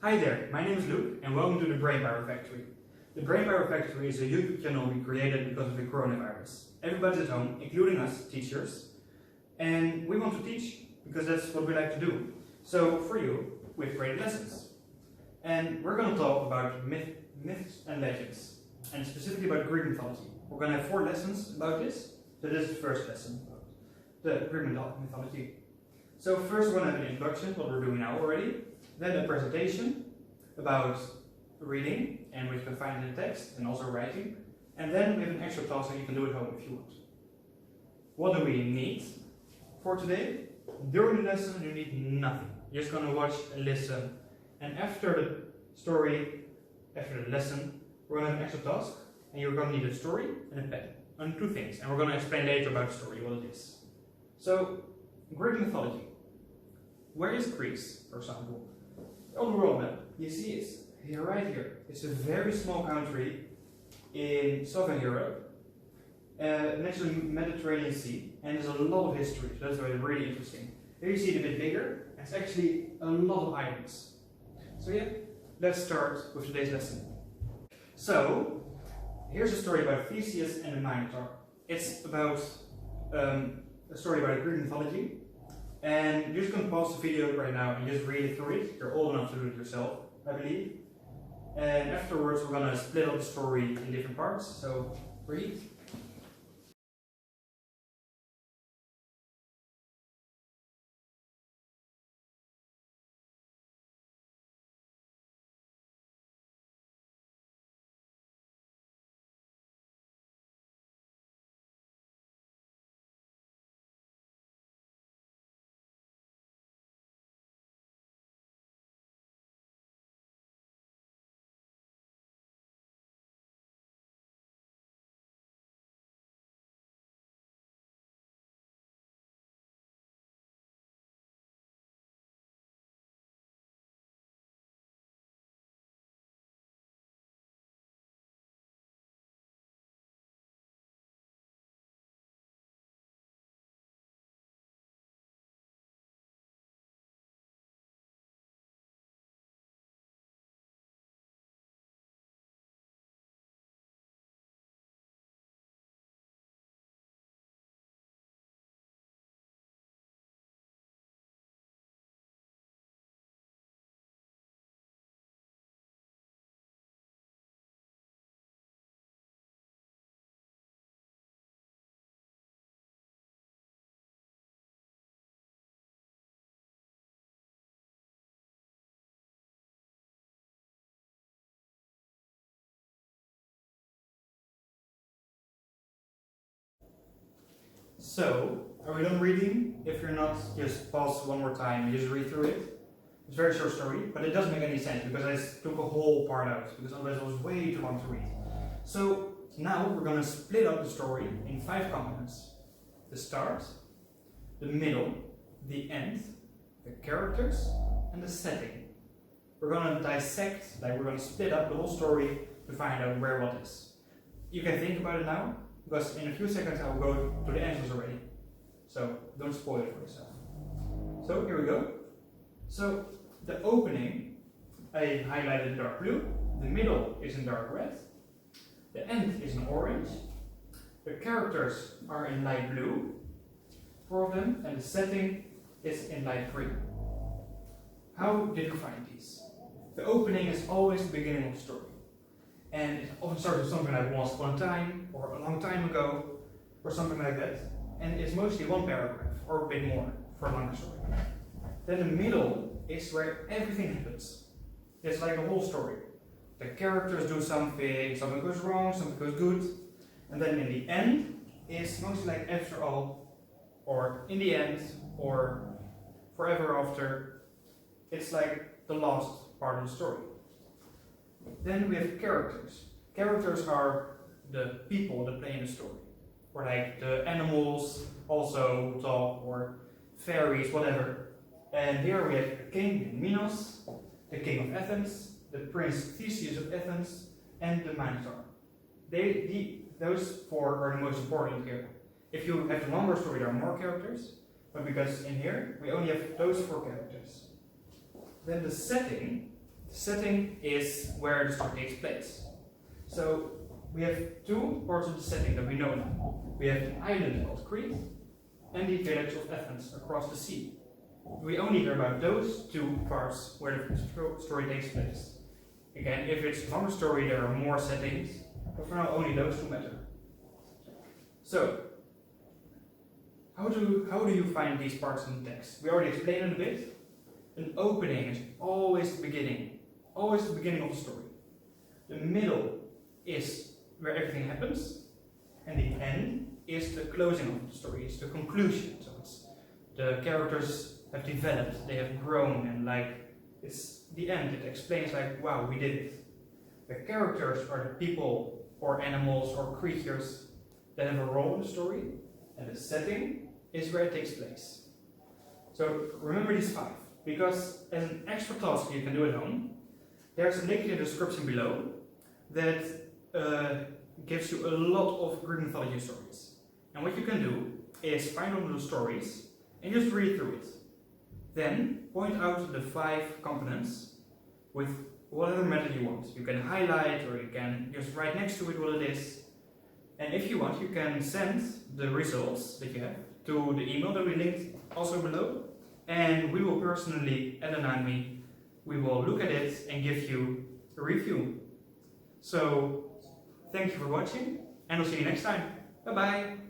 Hi there, my name is Luke and welcome to the Brainpower Factory. The Brainpower Factory is a YouTube channel we created because of the coronavirus. Everybody's at home, including us, teachers, and we want to teach because that's what we like to do. So for you, we've created lessons. And we're going to talk about myths and legends, and specifically about Greek mythology. We're going to have 4 lessons about this, so this is the first lesson about the Greek mythology. So first we're going to have an introduction, what we're doing now already, then a presentation about reading, and which you can find in the text, and also writing, and then we have an extra task that you can do at home if you want. What do we need for today? During the lesson you need nothing. You're just going to watch and listen, and after the story, after the lesson, we're going to have an extra task, and you're going to need a story and a pen, and 2 things, and we're going to explain later about the story, what it is. So, Greek mythology. Where is Greece, for example? On the world map, you see it here, right here. It's a very small country in southern Europe, next to the Mediterranean Sea, and there's a lot of history, so that's why it's really interesting. Here you see it a bit bigger, and it's actually a lot of islands. So yeah, let's start with today's lesson. So, here's a story about Theseus and the Minotaur. It's about a story about Greek mythology. And you're just going to pause the video right now and just read it through it. You're old enough to do it yourself, I believe. And afterwards we're going to split up the story in different parts. So, read. So, are we done reading? If you're not, just pause one more time and just read through it. It's a very short story, but it doesn't make any sense because I took a whole part out, because otherwise it was way too long to read. So, now we're going to split up the story in 5 components. The start, the middle, the end, the characters, and the setting. We're going to dissect, we're going to split up the whole story to find out where what is. You can think about it now, because in a few seconds I will go to the answers already. So don't spoil it for yourself. So here we go. So the opening I highlighted in dark blue, the middle is in dark red, the end is in orange, the characters are in light blue, 4 of them, and the setting is in light green. How did you find these? The opening is always the beginning of the story. And it often starts with something like once upon a time, or a long time ago, or something like that. And it's mostly 1 paragraph, or a bit more, for a longer story. Then the middle is where everything happens. It's like a whole story. The characters do something goes wrong, something goes good. And then in the end, is mostly like after all, or in the end, or forever after. It's like the last part of the story. Then we have characters. Characters are the people that play in the story. Or like the animals also talk, or fairies, whatever. And here we have a king, Minos, the king of Athens, the prince Theseus of Athens, and the Minotaur. Those 4 are the most important here. If you have the longer story, there are more characters, but because in here we only have those 4 characters. Then the setting The setting is where the story takes place. So we have two parts of the setting that we know now. We have an island called Crete and the village of Athens across the sea. We only hear about those two parts where the story takes place. Again, if it's a longer story, there are more settings, but for now only those two matter. So, how do you find these parts in the text? We already explained it a bit. An opening is always the beginning of the story. The middle is where everything happens, and the end is the closing of the story, it's the conclusion. So it's the characters have developed, they have grown, and like it's the end. It explains like, wow, we did it. The characters are the people or animals or creatures that have a role in the story, and the setting is where it takes place. So remember these 5, because as an extra task you can do at home, there's a link in the description below that gives you a lot of Greek mythology stories. And what you can do is find one of those stories and just read through it. Then point out the 5 components with whatever method you want. You can highlight, or you can just write next to it what it is. And if you want, you can send the results that you have to the email that we linked also below. And we will personally, Elena and me, we will look at it and give you a review. So, thank you for watching, and I'll see you next time. Bye bye!